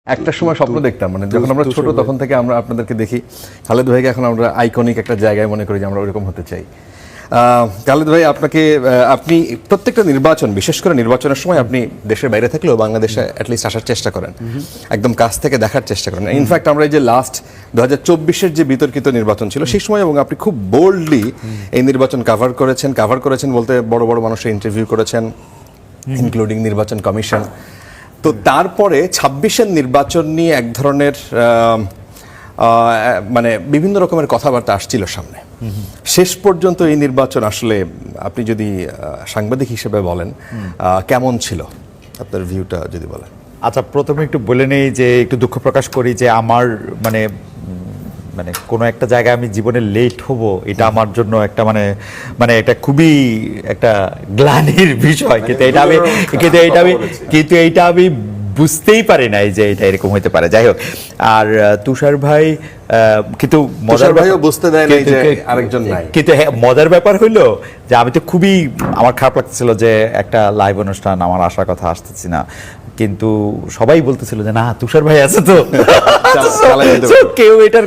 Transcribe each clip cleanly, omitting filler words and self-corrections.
একটা সময় স্বপ্ন দেখতাম, মানে যখন আমরা ছোট তখন থেকে আমরা আপনাদেরকে দেখি। খালেদ ভাইকে এখন আমরা আইকনিক একটা জায়গায় মনে করি যে আমরা ওইরকম হতে চাই। খালেদ ভাই, আপনি প্রত্যেকটা নির্বাচন, বিশেষ করে নির্বাচনের সময় আপনি দেশের বাইরে থাকলেও বাংলাদেশে অ্যাটলিস্ট আসার চেষ্টা করেন, একদম কাছ থেকে দেখার চেষ্টা করেন। ইনফ্যাক্ট আমরা এই যে লাস্ট 2024-এর যে বিতর্কিত নির্বাচন ছিল সেই সময়, এবং আপনি খুব বোল্ডলি এই নির্বাচন কাভার করেছেন বলতে বড় বড় মানুষের ইন্টারভিউ করেছেন, ইনক্লুডিং নির্বাচন কমিশন। তো তারপরে 26-এর নির্বাচন নিয়ে এক ধরনের মানে বিভিন্ন রকমের কথাবার্তা আসছিল সামনে। শেষ পর্যন্ত এই নির্বাচন আসলে আপনি যদি সাংবাদিক হিসেবে বলেন কেমন ছিল, আপনার ভিউটা যদি বলেন। আচ্ছা, প্রথমে একটু বলে নেই যে একটু দুঃখ প্রকাশ করি যে আমার মানে কোনো একটা জায়গায় আমি জীবনে লেট হব, এটা আমার জন্য একটা মানে এটা খুবই একটা গ্লানির বিষয়। কিন্তু এইটা আমি বুঝতেই পারি নাই যে এটা এরকম হতে পারে। যাই হোক, আর তুষার ভাই কিন্তু মজার ভাইও বুঝতে দেয় না যে আরেকজন নাই। কিন্তু হ্যাঁ, মজার ব্যাপার হইলো যে আমি তো খুবই আমার খারাপ লাগতেছিল যে একটা লাইভ অনুষ্ঠান আমার আসার কথা আসতেছি না, কিন্তু সবাই বলতেছিল যে না তুষার ভাই আছে তো কেউ এটার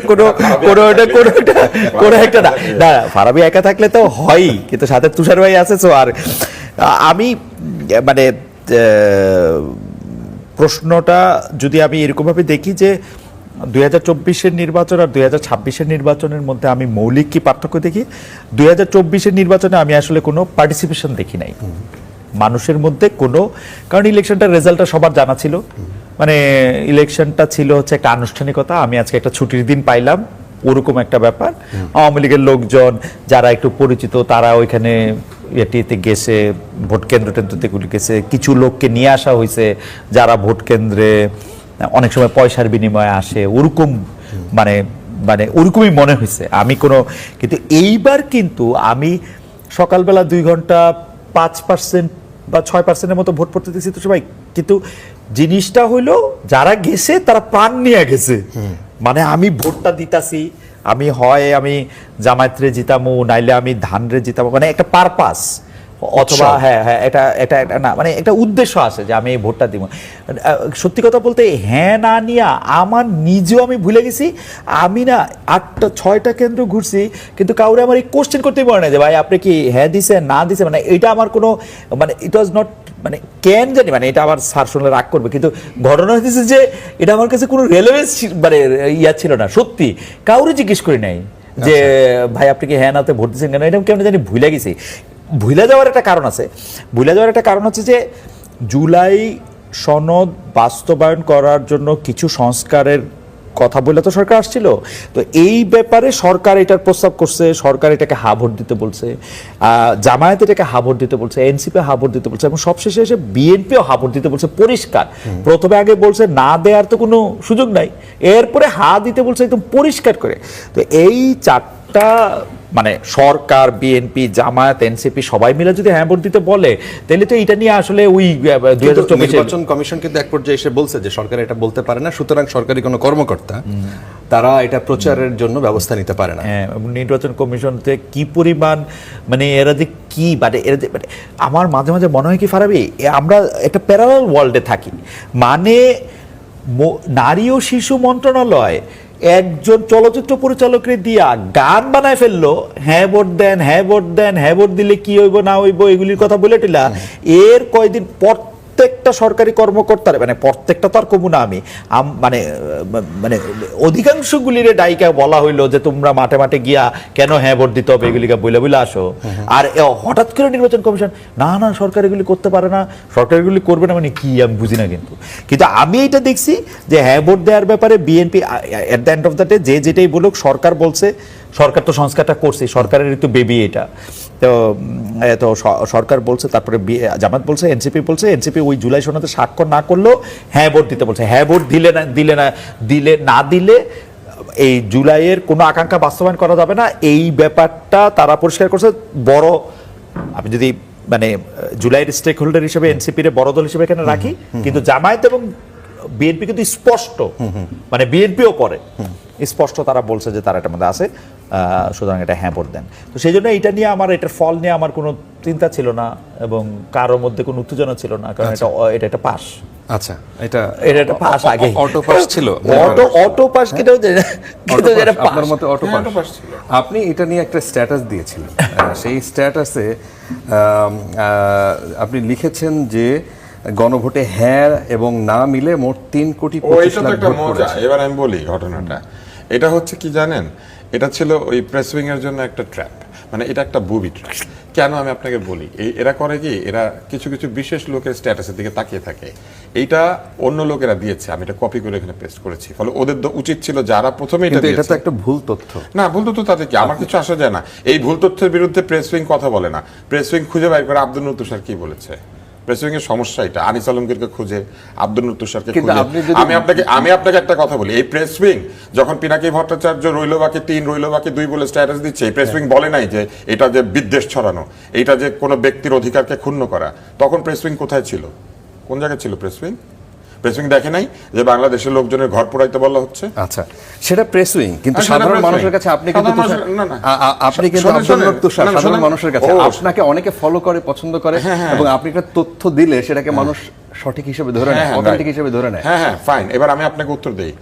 কোনো একটা না ফারাবি একা থাকলে তো হয়, কিন্তু সাথে তুষার ভাই আছে তো। আর আমি মানে প্রশ্নটা যদি আমি এরকমভাবে দেখি যে 2024-এর নির্বাচন আর 2026-এর নির্বাচনের মধ্যে আমি মৌলিক কি পার্থক্য দেখি, 2024-এর নির্বাচনে আমি আসলে কোনো পার্টিসিপেশন দেখি নাই মানুষের মধ্যে কোনো। কারণ ইলেকশনটার রেজাল্টটা সবার জানা ছিল, মানে ইলেকশনটা ছিল হচ্ছে একটা আনুষ্ঠানিকতা। আমি আজকে একটা ছুটির দিন পাইলাম, ওরকম একটা ব্যাপার। আওয়ামী লীগের লোকজন যারা একটু পরিচিত তারা ওইখানে এটিতে গেছে, ভোট কেন্দ্রতে গেছে, কিছু লোককে নিয়ে আসা হয়েছে যারা ভোট কেন্দ্রে অনেক সময় পয়সার বিনিময়ে আসে, ওরকম মানে ওরকমই মনে হয়েছে। আমি কোনো কিন্তু এইবার কিন্তু আমি সকালবেলা 2 ঘন্টা 5% বা 6%-এর মতো ভোট পড়তে দিয়েছি তো সবাই, কিন্তু জিনিসটা হইলো যারা গেছে তারা প্রাণ নিয়ে গেছে। মানে আমি ভোটটা দিতাছি, আমি জামায়াতরে জিতামু, নাইলে আমি ধানরে জিতামু, মানে একটা পারপাস অথবা এটা না মানে একটা উদ্দেশ্য আছে যে আমি এই ভোটটা দিব। সত্যি কথা বলতে হ্যাঁ না নিয়ে আমার নিজেও আমি ভুলে গেছি। আমি না 6টা কেন্দ্র ঘুরছি, কিন্তু কাউরে আমার এই কোশ্চেন করতেই পারে না যে ভাই আপনি কি হ্যাঁ দিছে না দিছে, মানে এটা আমার কোনো মানে ইট ওয়াজ নট মানে কেন জানি, মানে এটা আমার স্যার শুনলে রাগ করবে, কিন্তু ঘটনা হচ্ছে যে এটা আমার কাছে কোনো রেলেভেন্স মানে ছিল না। সত্যি কাউরে জিজ্ঞেস করি নাই যে ভাই আপনি কি হ্যাঁ নাতে ভোট দিচ্ছেন কেন, এটা কেমন জানি ভুলে গেছি। ভুলে যাওয়ার একটা কারণ আছে, হচ্ছে যে জুলাই সনদ বাস্তবায়ন করার জন্য কিছু সংস্কারের কথা বলে তো সরকার আসছিল। তো এই ব্যাপারে সরকার এটার প্রস্তাব করছে, সরকার এটাকে হা ভোট দিতে বলছে, জামায়াত এটাকে হা ভোট দিতে বলছে, এনসিপি হা ভোট দিতে বলছে, এবং সবশেষে এসে বিএনপিও হা ভোট দিতে বলছে। পরিষ্কার প্রথমে আগে বলছে না দেওয়ার তো কোনো সুযোগ নাই, এরপরে হা দিতে বলছে একদম পরিষ্কার করে। তো এই 4টা মানে সরকার, বিএনপি, জামায়াত, এনসিপি সবাই মিলে যদি হ্যাঁ ভোট দিতে বলে, তাহলে তো এটা নিয়ে আসলে ওই 2024 নির্বাচন কমিশন কিন্তু এক পর্যায়ে এসে বলছে যে সরকার এটা বলতে পারে না, সুতরাং সরকারি কোনো কর্মকর্তা তারা এটা প্রচারের জন্য ব্যবস্থা নিতে পারে না। হ্যাঁ, নির্বাচন কমিশনতে কি পরিমাণ মানে এরা যে কি মানে আমার মাঝে মাঝে মনে হয় কি ফারাবি আমরা একটা প্যারালাল ওয়ার্ল্ডে থাকি। মানে নারী ও শিশু মন্ত্রণালয় একজন চলচ্চিত্র পরিচালকের দিয়া গান বানায় ফেললো, হ্যাঁ ভোট দেন, হ্যাঁ ভোট দেন, হ্যাঁ ভোট দিলে কি হইব না হইব এগুলির কথা বলে টিলা। এর কয়দিন প্রত্যেকটা সরকারি কর্মকর্তার মানে প্রত্যেকটা তো আর কমু না আমি মানে মানে অধিকাংশগুলির ডাইকা বলা হইলো যে তোমরা মাঠে মাঠে গিয়া কেন হ্যাঁ ভোট দিতে হবে এগুলিকে বইলা আসো। আর হঠাৎ করে নির্বাচন কমিশন না সরকার এগুলি করতে পারে না, সরকার এগুলি করবে না, মানে কি আমি বুঝি না। কিন্তু আমি এটা দেখছি যে হ্যাঁ ভোট দেওয়ার ব্যাপারে BNP at the end of the day যে যেটাই বলুক, সরকার বলছে, সরকার তো সংস্কারটা করছে, সরকারের তো বেবি এটা। তো সরকার বলছে, তারপরে জামাত বলছে, এনসিপি বলছে, এনসিপি ওই জুলাই সনদে স্বাক্ষর না করলেও হ্যাঁ ভোট দিতে বলছে। হ্যাঁ ভোট দিলে এই জুলাইয়ের কোনো আকাঙ্ক্ষা বাস্তবায়ন করা যাবে না, এই ব্যাপারটা তারা পরিষ্কার করছে। বড় আমি যদি মানে জুলাইয়ের স্টেক হোল্ডার হিসেবে এনসিপির বড় দল হিসেবে এখানে রাখি, কিন্তু জামায়াত এবং বিএনপি কিন্তু স্পষ্ট, মানে বিএনপিও পরে স্পষ্ট তারা বলছে যে তারা এটার মধ্যে আছে, সুতরাং এটা হ্যাঁ ভোট দেন। তো সেই জন্য এটা নিয়ে আমার এটার ফল নিয়ে আমার কোনো চিন্তা ছিল না, এবং কারোর মধ্যে কোনো উত্তেজনা ছিল না, কারণ এটা পাস। আচ্ছা, এটা একটা পাস আগে অটো পাস ছিল, অটো পাস কিটাও জানি না, কিন্তু এটা পাস। আপনার মতে অটো পাস ছিল। আপনি এটা নিয়ে একটা স্ট্যাটাস দিয়েছিলেন, সেই স্ট্যাটাসে আপনি লিখেছেন যে গণভোটে হ্যাঁ এবং না মিলে মোট 3,25,00,000 ওইটা তো একটা ভোট মজা। পড়েছে। এবার আমি বলি ঘটনাটা, এটা হচ্ছে কি জানেন, এটা ছিল ওই প্রেস উইং এর জন্য একটা ট্র্যাপ, মানে এটা একটা বুবি ট্র্যাপ। কেন আমি আপনাকে বলি, এরা করে কি, এরা কিছু কিছু বিশেষ লোকের স্ট্যাটাসের দিকে তাকিয়ে থাকে। এইটা অন্য লোকেরা দিয়েছে, আমি এটা কপি করে এখানে পেস্ট করেছি, ফলে ওদের উচিত ছিল যারা প্রথমে এটা কিন্তু এটা তো দিয়েছে। একটা ভুল তথ্য। না, ভুল তথ্য তাতে কি, আমার কিছু আসা যায় না। এই ভুল তথ্যের বিরুদ্ধে প্রেস উইং কথা বলে না, প্রেস উইং খুঁজে বের করে আব্দুল নূর তুষার কি বলেছে। প্রেস উইং এর সমস্যা এটা, আনিস আলমগীরকে খুঁজে, আব্দুল নূর তুষারকে কিন্তু খুঁজে। আপনি যদি- আমি আপনাকে একটা কথা বলি, এই প্রেস উইং যখন পিনাকি ভট্টাচার্য রইল বাকি 3 রইল বাকি 2 বলে স্ট্যাটাস দিচ্ছে, এই প্রেস উইং বলে নাই যে এটা যে বিদ্বেষ ছড়ানো, এটা যে কোনো ব্যক্তির অধিকারকে ক্ষুণ্ণ করা। তখন প্রেস উইং কোথায় ছিল, কোন জায়গায় ছিল প্রেস উইং? প্রেস উইং দেখে নাই যে বাংলাদেশের লোকজনের ঘর পোড়াইতে বলা হচ্ছে? আচ্ছা, সেটা প্রেস উইং, কিন্তু সেটা সাধারণ press মানুষের wing। কাছে আপনি কিন্তু সাধারণ মানুষের- না, না। আপনি কিন্তু শোনেন, আব্দুল নূর তুষার না, না, সাধারণ শোনেন। মানুষের কাছে ও, আপনাকে অনেকে ফলো করে, পছন্দ করে, হ্যাঁ। এবং আপনি একটা তথ্য দিলে সেটাকে মানুষ সঠিক হিসেবে ধরে নেয়, অথেন্টিক হিসেবে ধরে নেয়। হ্যাঁ, ফাইন। এবার আমি আপনাকে উত্তর দেই।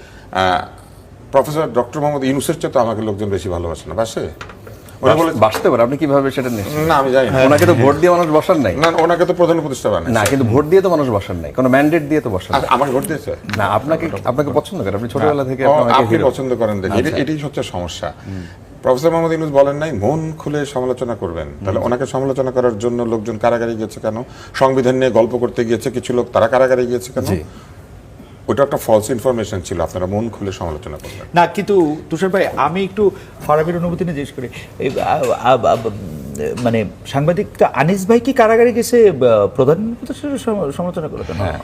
প্রফেসর ডক্টর মোহাম্মদ ইউনূসের চেয়ে তো আমাকে লোকজন বেশি ভালোবাসে না, বাসে? উনি বলে, বাঁচতে পারে, আপনি কিভাবে সেটা নিশ্চিত? না আমি জানি না। ওনাকে তো ভোট দিয়ে মানুষ বসার নাই। না, ওনাকে তো প্রধান উপদেষ্টা বানায়। না, কিন্তু ভোট দিয়ে তো মানুষ বসার নাই, কোনো ম্যান্ডেট দিয়ে তো বসার নাই। আমাকে ভোট দিয়েছে? না, আপনাকে পছন্দ করে, আপনি ছোটবেলা থেকে ও, আপনাকে আপনি hero। পছন্দ করেন দেখি, আচ্ছা। এটাই হচ্ছে সমস্যা। প্রফেসর মোহাম্মদ ইউনূস বলেন নাই মন খুলে সমালোচনা করবেন, তাহলে ওনাকে সমালোচনা করার জন্য লোকজন কারাগারে গিয়েছে কেন? সংবিধান নিয়ে গল্প করতে গিয়েছে কিছু লোক, তারা কারাগারে গিয়েছে কেন? জি। ওটা একটা ফলস ইনফরমেশন ছিল, আপনারা মন খুলে সমালোচনা করবেন। না, কিন্তু তুষার ভাই, আমি একটু ফারাবির অনুভূতি নিয়ে জিজ্ঞেস করি। এই, মানে সাংবাদিকটা আনিস ভাই কি কারাগারে গেছে প্রধান উপদেষ্টার সমালোচনা করে কেন? হ্যাঁ,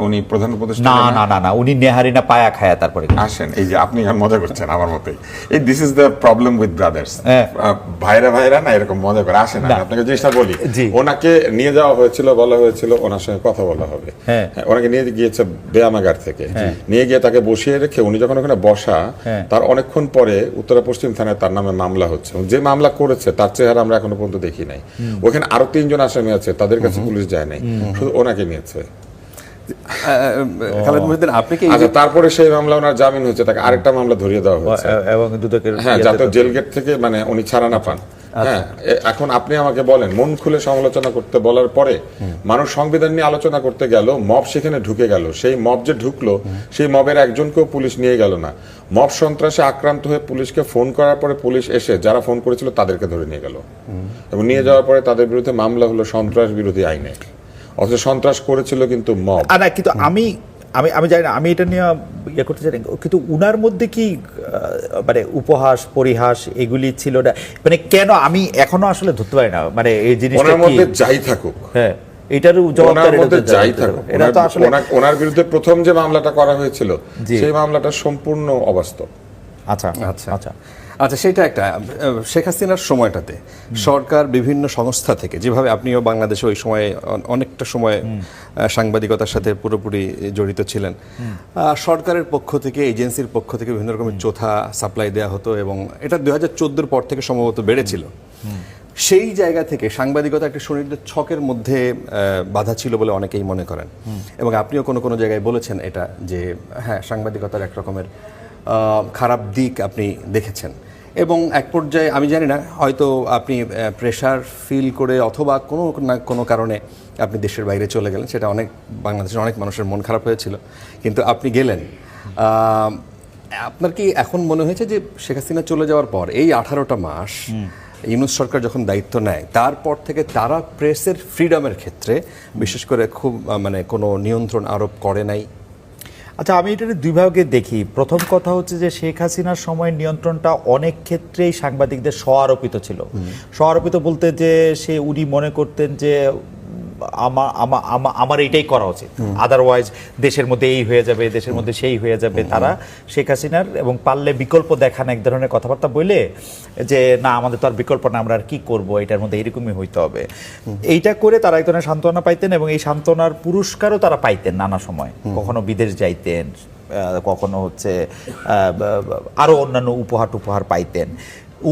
উনি প্রধান উপদেষ্টা না না না না, উনি নেহারিনা পায়া খায়া তারপরে গেছে। আসেন, এই যে আপনি এখন মজা করছেন আমার মতোই, এই this is the problem with brothers. হ্যাঁ। ভাইরা না এরকম মজা করে আসেন। আমি আপনাকে জিনিসটা বলি, জি। ওনাকে নিয়ে যাওয়া হয়েছিল, বলা হয়েছিল ওনার সঙ্গে কথা বলা হবে। হ্যাঁ। ওনাকে নিয়ে গিয়েছে ব্যায়ামাগার থেকে, নিয়ে গিয়ে তাকে বসিয়ে রেখে উনি যখন ওখানে বসা, হ্যাঁ। তার অনেকক্ষণ পরে উত্তরা পশ্চিম থানায় তার নামে মামলা হচ্ছে। যে মামলা করেছে তার চেহারা আমরা এখনো পর্যন্ত দেখি নাই। ওখানে আরো 3 জন আসামি আছে, তাদের কাছে পুলিশ যায় নাই, শুধু ওনাকে নিয়েছে। খালেদ মহিউদ্দিন, আপনি কি এই আচ্ছা, তারপরে সেই মামলা ওনার জামিন হয়েছে, তাকে আরেকটা মামলা ধরিয়ে দেওয়া হয়েছে। এবং দুদকের হ্যাঁ, যাতে জেল গেট থেকে মানে উনি ছাড়া না পান। হ্যাঁ, এখন আপনি আমাকে বলেন, মন খুলে সমালোচনা করতে বলার পরে মানুষ সংবিধান নিয়ে আলোচনা করতে গেল, মব সেখানে ঢুকে গেল, সেই মব যে ঢুকলো সেই মবের একজনকেও পুলিশ নিয়ে গেল না। মব সন্ত্রাসে আক্রান্ত হয়ে পুলিশকে ফোন করার পরে পুলিশ এসে যারা ফোন করেছিল তাদেরকে ধরে নিয়ে গেল, এবং নিয়ে যাওয়ার পরে তাদের বিরুদ্ধে মামলা হলো সন্ত্রাস বিরোধী আইনে। অথচ সন্ত্রাস করেছিল কিন্তু মব। না, কিন্তু আমি জানি না, আমি এটা নিয়ে ইয়ে করতে চাই না, কিন্তু উনার মধ্যে কি মানে উপহাস পরিহাস এগুলি ছিল না? মানে কেন, আমি এখনো আসলে ধরতে পারি না, মানে এই জিনিসটা ওনার কি? মধ্যে যাই থাকুক, হ্যাঁ, এটারও জবাবদার, ওনার মধ্যে যাই থাকুক, এটা তো আসলে ওনার বিরুদ্ধে প্রথম যে মামলাটা করা হয়েছিল জি। সেই মামলাটা সম্পূর্ণ অবাস্তব। আচ্ছা আচ্ছা আচ্ছা আচ্ছা, সেটা একটা শেখ হাসিনার সময়টাতে সরকার বিভিন্ন সংস্থা থেকে, যেভাবে আপনিও বাংলাদেশে ওই সময়ে অনেকটা সময় সাংবাদিকতার সাথে পুরোপুরি জড়িত ছিলেন, সরকারের পক্ষ থেকে, এজেন্সির পক্ষ থেকে বিভিন্ন রকমের চোথা সাপ্লাই দেওয়া হতো, এবং এটা 2014 পর থেকে সম্ভবত বেড়েছিল। সেই জায়গা থেকে সাংবাদিকতা একটা সুনির্দিষ্ট ছকের মধ্যে বাধা ছিল বলে অনেকেই মনে করেন, এবং আপনিও কোনো কোনো জায়গায় বলেছেন এটা, যে হ্যাঁ, সাংবাদিকতার এক রকমের খারাপ দিক আপনি দেখেছেন, এবং এক পর্যায়ে আমি জানি না, হয়তো আপনি প্রেশার ফিল করে অথবা কোনো না কোনো কারণে আপনি দেশের বাইরে চলে গেলেন, সেটা অনেক বাংলাদেশের অনেক মানুষের মন খারাপ হয়েছিল, কিন্তু আপনি গেলেন। আপনার কি এখন মনে হয়েছে যে শেখ হাসিনা চলে যাওয়ার পর এই 18টা মাস ইউনূস সরকার যখন দায়িত্ব নেয়, তারপর থেকে তারা প্রেসের ফ্রিডমের ক্ষেত্রে বিশেষ করে খুব মানে কোনো নিয়ন্ত্রণ আরোপ করে নাই? আচ্ছা, আমি এটা দুই ভাগে দেখি। প্রথম কথা হচ্ছে যে শেখ হাসিনার সময় নিয়ন্ত্রণটা অনেক ক্ষেত্রেই সাংবাদিকদের স্ব-আরোপিত ছিল। স্ব-আরোপিত বলতে যে উনি মনে করতেন যে আমার এইটাই করা উচিত, আদারওয়াইজ দেশের মধ্যে এই হয়ে যাবে, দেশের মধ্যে সেই হয়ে যাবে। তারা শেখ হাসিনার এবং পারলে বিকল্প দেখান এক ধরনের কথাবার্তা বলে যে না, আমাদের তো আর বিকল্প না, আমরা আর কি করবো, এটার মধ্যে এরকমই হইতে হবে। এইটা করে তারা এক ধরনের সান্ত্বনা পাইতেন, এবং এই সান্ত্বনার পুরস্কারও তারা পাইতেন নানা সময়। কখনো বিদেশ যাইতেন, কখনো হচ্ছে আরো অন্যান্য উপহার পাইতেন।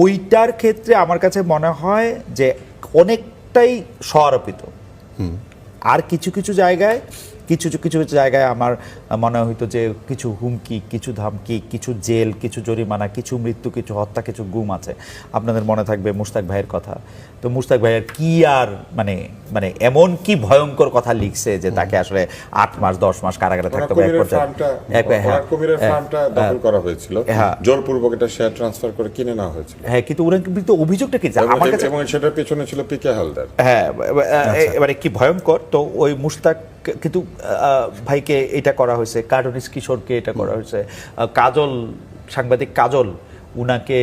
ওইটার ক্ষেত্রে আমার কাছে মনে হয় যে অনেকটাই স্ব-আরোপিত। আর কিছু কিছু জায়গায় কিছু কিছু জায়গায় আমার মনে হইতো যে কিছু হুমকি, কিছু ধামকি, কিছু জেল, কিছু জরিমানা, কিছু মৃত্যু, কিছু হত্যা, কিছু গুম আছে। আপনাদের মনে থাকবে মুশতাক ভাইয়ের কথা। তো মুশতাক ভাইয়ের কি আর মানে মানে এমন কি ভয়ঙ্কর কথা লিখছে যে তাকে আসলে 8 মাস 10 মাস কারাগারে থাকতে হবে। কবিরের ফার্মটা দখল করা হয়েছিল, জোরপূর্বক এটা শেয়ার ট্রান্সফার করে কিনে নেওয়া হয়েছিল। হ্যাঁ, কিন্তু ওরা কিন্তু অভিযোগটা কি আমার কাছে, এবং সেটার পেছনে ছিল পিকে হালদার। হ্যাঁ, এবারে কি ভয়ঙ্কর। তো ওই মুশতাক কিন্তু ভাইকে এটা করা হয়েছে, কার্টুনিস্ট কিশোরকে এটা করা হয়েছে, কাজল, সাংবাদিক কাজল, উনাকে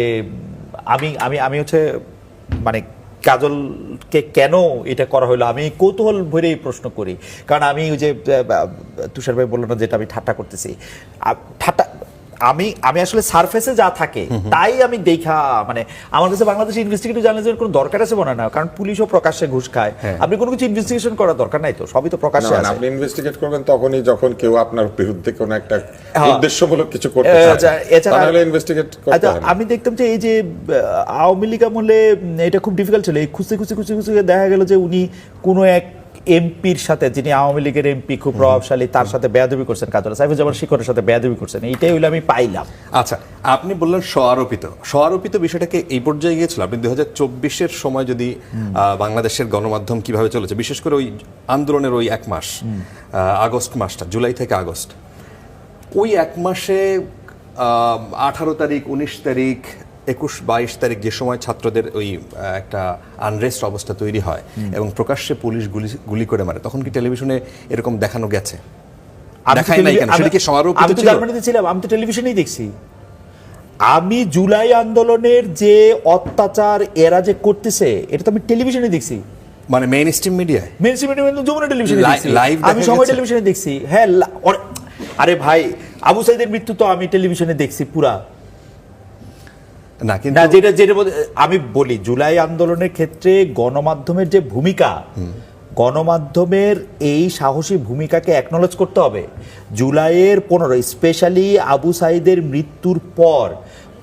আমি আমি আমি হচ্ছে মানে কাজলকে কেন এটা করা হলো আমি কৌতূহল ভরেই প্রশ্ন করি। কারণ আমি ওই যে তুষার ভাই বললো না যেটা আমি ঠাট্টা করতেছি, ঠাট্টা আমি আমি আসলে সারফেসে যা থাকে তাই আমি দেখা, মানে আমার কাছে বাংলাদেশে ইনভেস্টিগেটিভ জার্নালিজমের কোনো দরকার আছে মনে না, কারণ পুলিশও প্রকাশ্যে ঘুষ খায়। আপনি কোনো কিছু ইনভেস্টিগেশন করার দরকার নাই, তো সবই তো প্রকাশ্যে আছে। আপনি ইনভেস্টিগেট করবেন তখনই যখন কেউ আপনার বিরুদ্ধে কোনো একটা উদ্দেশ্যমূলক কিছু করতে চায়, তাহলে ইনভেস্টিগেট করতে হবে। আমি দেখতাম যে এই যে আওয়ামী লীগ আমলে এটা খুব ডিফিকাল্ট ছিল, এই খুঁজতে খুঁজতে খুঁজতে খুঁজতে দেখা গেল যে উনি কোনো এক এমপির সাথে, যিনি আওয়ামী লীগের এমপি খুব প্রভাবশালী, তার সাথে বেয়াদবি করছেন, কাজল সাইফুজ্জামান শিকরের সাথে বেয়াদবি করছেন। এইটাই হইলো আমি পাইলাম। আচ্ছা, আপনি বললেন স্ব-আরোপিত বিষয়টাকে এই পর্যায়ে গিয়েছিল। আপনি 2024-এর সময় যদি বাংলাদেশের গণমাধ্যম কিভাবে চলেছে, বিশেষ করে ওই আন্দোলনের ওই 1 মাস, আগস্ট মাসটা, জুলাই থেকে আগস্ট, ওই 1 মাসে 18 তারিখ, 19 তারিখ, 21-22 তারিখ যে সময় ছাত্রদের ওই একটা আনরেস্ট অবস্থা তৈরি হয় এবং প্রকাশ্যে পুলিশ গুলি করে মারে, তখন কি টেলিভিশনে এরকম দেখানো গেছে? দেখাই নাই কেন? সেটা কি স্ব-আরোপিত ছিল? জার্মানিতে ছিলাম, আমি তো টেলিভিশনেই দেখছি। আমি জুলাই আন্দোলনের যে অত্যাচার এরা যে করতেছে এটা তো আমি টেলিভিশনে দেখছি, মানে মেইন স্ট্রিম মিডিয়ায়, যমুনা টেলিভিশনে দেখছি, আমি সময় টেলিভিশনে দেখছি। হ্যাঁ, আরে ভাই, আবু সাইদের মৃত্যু তো আমি টেলিভিশনে দেখছি পুরা। না, কিন্তু যেটা আমি বলি, জুলাই আন্দোলনের ক্ষেত্রে গণমাধ্যমের যে ভূমিকা, গণমাধ্যমের এই সাহসী ভূমিকাকে অ্যাকনলেজ করতে হবে। জুলাইয়ের 15 স্পেশালি আবু সাইদের মৃত্যুর পর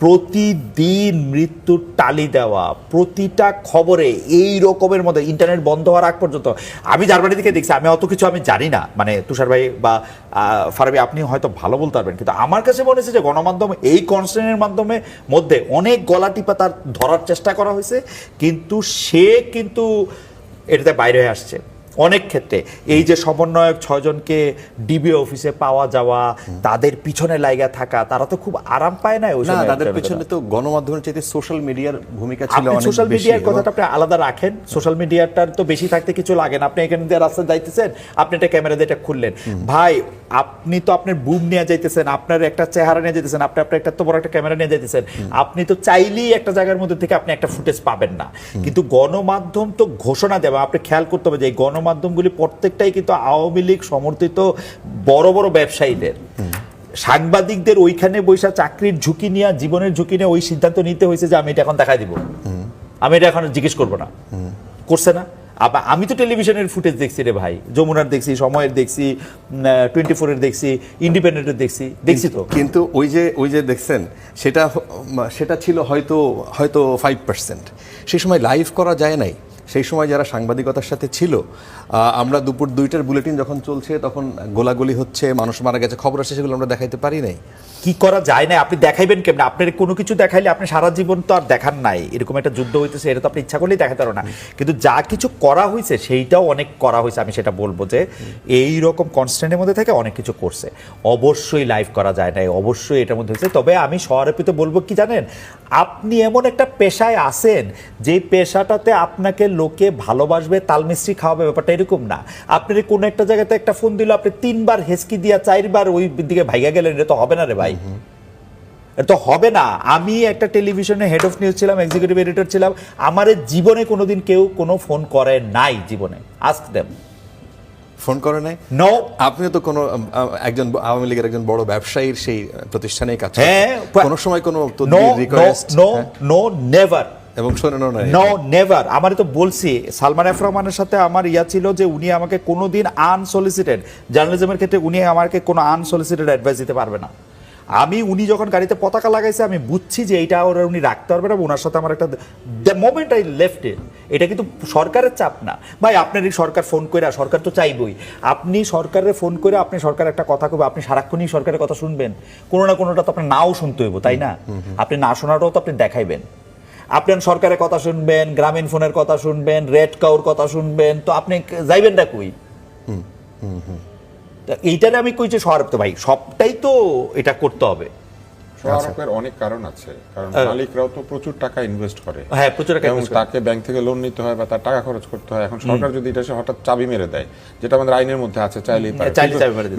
প্রতিদিন মৃত্যুর টালি দেওয়া, প্রতিটা খবরে এই রকমের মধ্যে, ইন্টারনেট বন্ধ হওয়ার আগ পর্যন্ত। আমি জার্মানি থেকে দেখছি, আমি অত কিছু আমি জানি না, মানে তুষার ভাই বা ফারাবি আপনি হয়তো ভালো বলতে পারবেন, কিন্তু আমার কাছে মনে হচ্ছে যে গণমাধ্যম এই কনস্ট্রেনের মাধ্যমে মধ্যে অনেক গলা টিপা তার ধরার চেষ্টা করা হয়েছে, কিন্তু সে কিন্তু এটাতে বাইরে হয়ে আসছে অনেক ক্ষেত্রে। এই যে সমন্বয়ক 6 জনকে ডিবি অফিসে পাওয়া যাওয়া, তাদের পিছনে লাগা থাকা, তারা তো খুব আরাম পায় না। তাদের পিছনে তো গণমাধ্যমের চাইতে সোশ্যাল মিডিয়ার ভূমিকা ছিল অনেক বেশি। সোশ্যাল মিডিয়ার কথাটা আপনি আলাদা রাখেন, সোশ্যাল মিডিয়াটার তো বেশি থাকতে কিছু লাগে না। আপনি এখানে দিয়ে রাস্তায় যাইতেছেন, আপনি একটা ক্যামেরা দিয়ে এটা খুললেন, ভাই আপনি তো আপনার বুম নিয়ে যাইতেছেন, আপনার একটা চেহারা নিয়ে যেতেছেন, আপনি আপনার একটা তো বড় একটা ক্যামেরা নিয়ে যাইতেছেন, আপনি তো চাইলেই একটা জায়গার মধ্যে থেকে আপনি একটা ফুটেজ পাবেন না। কিন্তু গণমাধ্যম তো ঘোষণা দেবে, আপনি খেয়াল করতে হবে যে এই গণমাধ্যমগুলি প্রত্যেকটাই কিন্তু আওয়ামী লীগ সমর্থিত বড় বড় ব্যবসায়ীদের। সাংবাদিকদের ওইখানে বৈশা চাকরির ঝুঁকি নিয়ে, জীবনের ঝুঁকি নিয়ে ওই সিদ্ধান্ত নিতে হয়েছে যে আমি এটা এখন দেখাই দিব, আমি এটা এখন জিজ্ঞেস করবো না, করছে না। আমি তো টেলিভিশনের ফুটেজ দেখছি রে ভাই, যমুনার দেখছি, সময়ের দেখছি, 24-এর দেখছি, ইন্ডিপেন্ডেন্টের দেখছি তো। কিন্তু ওই যে দেখছেন, সেটা ছিল হয়তো 5%। সেই সময় লাইভ করা যায় নাই। সেই সময় যারা সাংবাদিকতার সাথে ছিল, আমরা দুপুর 2টার বুলেটিন যখন চলছে তখন গোলাগুলি হচ্ছে, মানুষ মারা গেছে, খবর আসছে, সেগুলো আমরা দেখাইতে পারি নাই। কি করা যায় না, আপনি দেখাইবেন কেমন? আপনার কোনো কিছু দেখাইলে আপনি সারা জীবন তো আর দেখান নাই, এরকম একটা যুদ্ধ হইতেছে, এটা তো আপনি ইচ্ছা করলেই দেখাতে পারো না। কিন্তু যা কিছু করা হয়েছে সেইটাও অনেক করা হয়েছে। আমি সেটা বলবো যে এই রকম কনস্ট্যান্টের মধ্যে থেকে অনেক কিছু করছে। অবশ্যই লাইভ করা যায় নাই, অবশ্যই এটার মধ্যে হয়েছে। তবে আমি স্ব-আরোপিত বলবো কি জানেন, আপনি এমন একটা পেশায় আছেন যে পেশাটাতে আপনাকে লোকে ভালোবাসবে, তালমিস্ত্রি খাওয়াবে, ব্যাপারটা এরকম না। আপনার কোনো একটা জায়গাতে একটা ফোন দিল, আপনি 3বার হেসকি দিয়া 4বার ওই দিকে ভাইগা গেলেন, এটা তো হবে না রে ভাই, এটা তো হবে না। আমি একটা টেলিভিশনে হেড অফ নিউজ ছিলাম, এক্সিকিউটিভ এডিটর ছিলাম, আমার জীবনে কোনোদিন কেউ কোনো ফোন করে নাই জীবনে। আস্ক দেম, ফোন করে নাই। নো, আপনিও তো কোনো একজন আওয়ামী লীগের একজন বড় ব্যবসায়ীর সেই প্রতিষ্ঠানেই কাজ করেন, হ্যাঁ, কোনো সময় কোনো রিকোয়েস্ট? No, never. এবং শোনেন না, নো, নেভার। আমারই তো বলছি, সালমান এফ রহমানের সাথে আমার ছিল যে উনি আমাকে কোনোদিন আনসলিসিটেড, জার্নালিজমের ক্ষেত্রে উনি আমাকে কোনো আনসলিসিটেড অ্যাডভাইস দিতে পারবে না। আমি উনি যখন গাড়িতে পতাকা লাগাইছে আমি বুঝছি যে এইটা উনি রাখতে পারবে না, ওনার সাথে আমার একটা দ্য মোমেন্ট আই লেফট ইট, এটা কিন্তু সরকারের চাপ না ভাই। আপনার এই সরকার ফোন করে, সরকার তো চাইবই, আপনি সরকারের ফোন করে আপনি সরকার একটা কথা কবে, আপনি সারাক্ষণই সরকারের কথা শুনবেন, কোনো না কোনোটা তো আপনার নাও শুনতে হইব, তাই না? আপনি না শোনাটাও তো আপনি দেখাইবেন। আপনার সরকারের কথা শুনবেন, গ্রামীণ ফোনের কথা শুনবেন, রেড কাউর কথা শুনবেন, তো আপনি যাইবেন না কই? এইটারে আমি কই যে সরকার তো ভাই সবটাই তো এটা করতে হবে। সহায়কের অনেক কারণ আছে, কারণ মালিকরাও তো প্রচুর টাকা ইনভেস্ট করে, হ্যাঁ প্রচুর টাকা এবং তাকে ব্যাংক থেকে লোন নিতে হয় বা তার টাকা খরচ করতে হয়। এখন সরকার যদি এটা হঠাৎ চাবি মেরে দেয়, যেটা আমাদের আইনের মধ্যে আছে, চাইলেই পারে।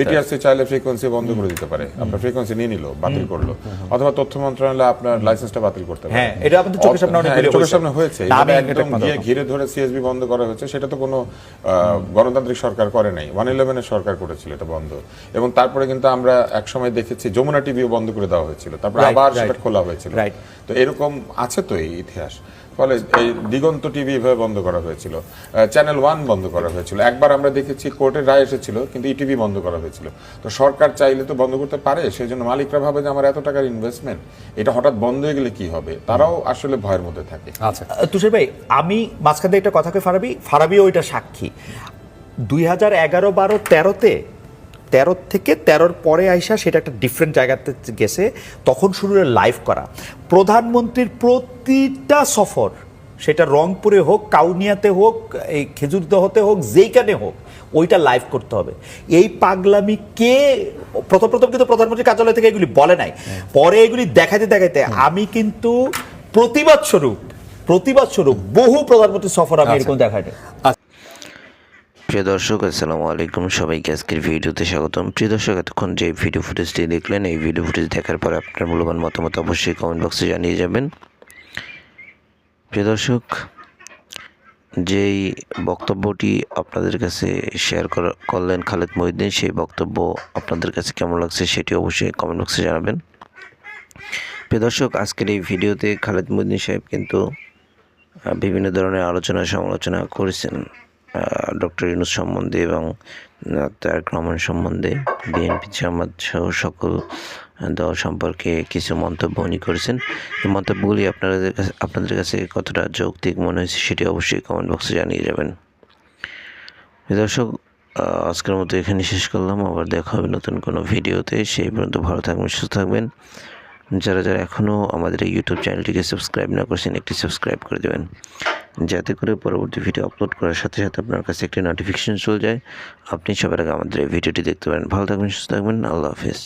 বিটিআরসি চাইলে ফ্রিকোয়েন্সি বন্ধ করে দিতে পারে, আপনার ফ্রিকোয়েন্সি নিয়ে নিল, বাতিল করলো, অথবা তথ্য মন্ত্রণালয় আপনার লাইসেন্সটা বাতিল করতে পারে। হ্যাঁ, এটা আমাদের চোখের সামনে অনেক চোখের সামনে হয়েছে। একদম গিয়ে ঘিরে ধরে সিএসবি বন্ধ করা হয়েছে, সেটা তো কোনো গণতান্ত্রিক সরকার করে নাই, 111-এর সরকার করেছিল এটা বন্ধ। এবং তারপরে কিন্তু আমরা একসময় দেখেছি যমুনা টিভিও বন্ধ করে দেওয়া হয়েছিল, তারপরে আবার খোলা হয়েছিল। তো এরকম আছে তো এই ইতিহাস। ফলে এই দিগন্ত টিভি এভাবে বন্ধ করা হয়েছিল, চ্যানেল 1 বন্ধ করা হয়েছিল। একবার আমরা দেখেছি কোর্টের রায় এসেছিল কিন্তু ইটিভি বন্ধ করা হয়েছিল। তো সরকার চাইলে তো বন্ধ করতে পারে, সেই জন্য মালিকরা ভাবে যে আমার এত টাকার ইনভেস্টমেন্ট, এটা হঠাৎ বন্ধ হয়ে গেলে কি হবে, তারাও আসলে ভয়ের মধ্যে থাকে। আচ্ছা তুষার ভাই, আমি মাঝখানে একটা কথাকে ফারাবিও ওইটা সাক্ষী। 2011-12-13-তে 13 থেকে 13-র পরে আইসা সেটা একটা ডিফারেন্ট জায়গাতে গেছে, তখন শুরু লাইভ করা প্রধানমন্ত্রীর প্রতিটা সফর, সেটা রংপুরে হোক, কাউনিয়াতে হোক, এই খেজুরদহতে হোক, যেইখানে হোক, ওইটা লাইভ করতে হবে। এই পাগলামি কে প্রথম কিন্তু প্রধানমন্ত্রী কার্যালয় থেকে এগুলি বলে নাই, পরে এগুলি দেখাইতে আমি কিন্তু প্রতিবাদ স্বরূপ বহু প্রধানমন্ত্রী সফর আমি এরকম দেখাই নাই। প্রিয় দর্শক, আসসালামু আলাইকুম, সবাইকে আজকের ভিডিওতে স্বাগতম। প্রিয় দর্শক, এতক্ষণ যে ভিডিও ফুটেজটি দেখলেন, এই ভিডিও ফুটেজ দেখার পর আপনার মূল্যবান মতামত অবশ্যই কমেন্ট বক্সে জানিয়ে যাবেন। প্রিয় দর্শক, যেই বক্তব্যটি আপনাদের কাছে শেয়ার করলেন খালেদ মহিউদ্দিন, সেই বক্তব্য আপনাদের কাছে কেমন লাগছে সেটি অবশ্যই কমেন্ট বক্সে জানাবেন। প্রিয় দর্শক, আজকের এই ভিডিওতে খালেদ মহিউদ্দিন সাহেব কিন্তু বিভিন্ন ধরনের আলোচনা সমালোচনা করেছেন ডক্টর ইউনূস সম্বন্ধে এবং তারেক রহমান সম্বন্ধে, বিএনপি জামাত সহ সকল দল সম্পর্কে কিছু মন্তব্য উনি করেছেন। এই মন্তব্যগুলি আপনাদের কাছে কতটা যৌক্তিক মনে হয়েছে সেটি অবশ্যই কমেন্ট বক্সে জানিয়ে যাবেন। দর্শক, আজকের মতো এখানে শেষ করলাম, আবার দেখা হবে নতুন কোনো ভিডিওতে। সেই পর্যন্ত ভালো থাকবেন, সুস্থ থাকবেন। যারা এখনও আমাদের এই ইউটিউব চ্যানেলটিকে সাবস্ক্রাইব না করছেন, একটি সাবস্ক্রাইব করে দেবেন, যাতে করে পরবর্তী ভিডিও আপলোড করার সাথে সাথে আপনার কাছে একটি নোটিফিকেশন চলে যায়, আপনি সবার আগে আমাদের এই ভিডিওটি দেখতে পারেন। ভালো থাকবেন, সুস্থ থাকবেন, আল্লাহ হাফেজ।